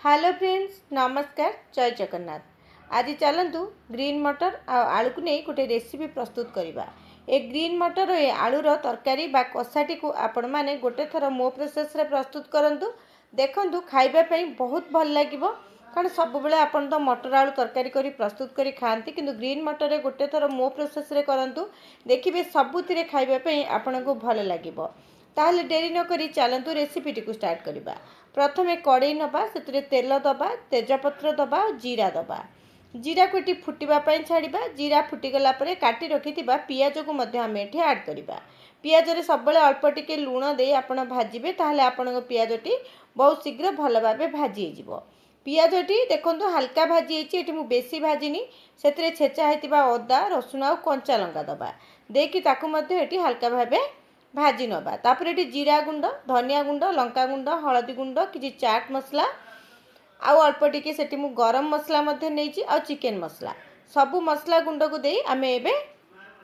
Hello friends, नमस्कार। जय जगन्नाथ। आज चलतु ग्रीन मटर आलू को नहीं गोटे रेसिपी प्रस्तुत करवा। ए ग्रीन मटर ए आलूर तरकारी बा कषाटी को आपण मैंने गोटे थर मो प्रोसेस रे प्रस्तुत करंतु। देखंतु खाइबा बहुत भल लागिबो। कारण सब बेले आपण तो मटर आलू तरकारी करी प्रस्तुत करी खाती, किंतु ग्रीन मटर रे गोटे थर मो प्रोसेस रे करंतु। देखिबे सबुथिरे खाइबा आपण को भल लागिबो। ताहले डेरी न करी चलतु रेसिपी टी को स्टार्ट करवा। प्रथमे कड़े नवा, से तेल दबा, तेजपत्र दबा, जीरा दबा। जीरा को ये फुटापी छाड़ा। जीरा फुटीगला काटी रखि पियाज को आम ये आड करवा। पियाज रे सब अल्प टिके लुण दे आपण भाजबे, ताहले आपण पियाजटी बहुत शीघ्र भल भाव भाजी हो। पियाजटी देखो हल्का भाजी ये बेसी भाजिनी। से छेचा होता अदा, रसुण और कंचा लंका दबा देकी हल्का भाव भाजी नवा। तापर ये जीरा गुंड, धनिया गुंड, लंका गुंड, हलदी गुंड, किसी चाट मसला आउ अल्प टिके सेठी मु गरम मसला नहीं चिकेन मसला सबू मसला गुंड को दे आम ए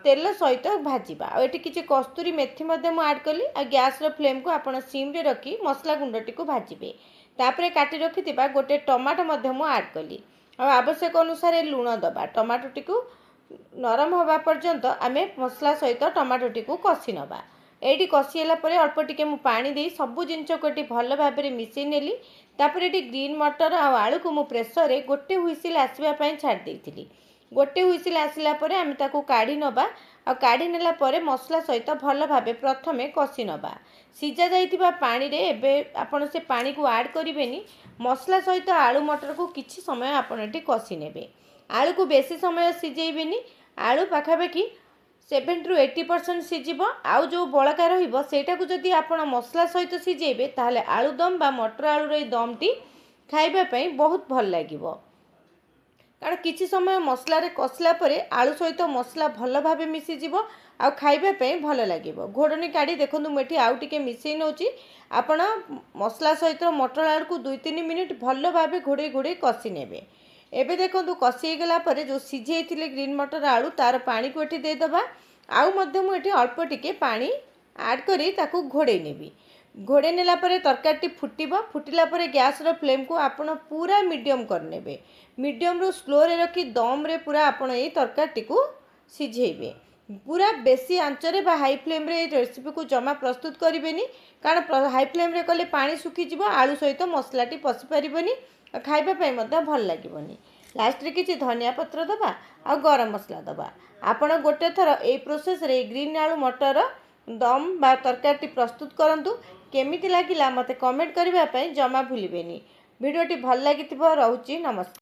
तेल सहित भाजवा। और ये किसी कस्तूरी मेथी आड कली। आ गैस फ्लेम को आपण सिम रे रखी मसला गुंडटी को भाजबे। तापर काटी रखि गोटे टमाटो मु आड कली। और आवश्यक अनुसार लुण दबा। टमाटोटी को नरम हवा पर्यंत आम मसला सहित टमाटोटी को कषि नवा। एटी कषिला अल्प टिके मु पानी दे सबू जिनस को भल भाव में मिसई नेली। तापर ये ग्रीन मटर आलू को मु प्रेसर रे गोटे हुइसिल आसवाई छाड़ देइथिली। गोटे हुइसिल आसला परे आम ताकू काढ़ी नवा। आ काढ़ी नेला परे मसला सहित भल भाव प्रथमे कषि नवा। सीजा जाइथिबा पानी रे एबे आपण से पानी को ऐड करिवेनी। मसला सहित आलू मटर को किछि समय आपण एटी कषि नेबे। आलू को बेसी समय सिजेइबेनी। आलू पाखापाखि 70 ରୁ 80% सिझिब। आउ जो बड़का रहीटा को जदि आपण मसला सहित सिझेबे ताहले आलू दम बा मटर आलूर ये दमटी खाइबापी बहुत भल लागिबो। कारण किछि समय मसला रे कसला परे आलू सहित मसला भल भाव मिसीजिब। आ खाइबापी भल लागिबो। घोड़नी काढ़ी देखंतु मुठी आउ टिके मिसई नउची। आपण मसला सहित मटर आलू को 2-3 मिनिट भल भाव घोड़े घोड़े कषि नेबे। एबे देखंतु कषि गला परे जो सिझेइथिले ग्रीन मटर आलू तार पानी को एठी दे दबा। आउ मध्य मु एठी अल्प टिके पानी ऐड करी ताकू घोड़े नेबी। घोड़े नेला परे तरकारीटी फुटिबो। फुटिला परे गैस रो फ्लेम को आपण पूरा मीडियम कर नेबे। मीडियम रो स्लो रे रखी दम रे पूरा आपण ए तरकारीटी को सिझेइबे। पूरा बेसी आंचरे बा हाई फ्लेम रे रेसिपी को जमा प्रस्तुत करिवेनी। कारण हाई फ्लेम रे कले पानी सुखी जिवो, आलू सहित मसलाटी पसि परिबनी, खाइबा पई मध्य भल लागिबनी। लास्ट रे किछि धनिया पत्र दबा आ गरम मसला दबा। आपण गोटे थर ए प्रोसेस रे ग्रीन आलू मटर दम बा तरकारीटी प्रस्तुत करंतु। केमिति लागिला मते कमेंट करबा पई जमा भूलिबेनी। वीडियोटी भल लागिथिबो। रहूची, नमस्कार।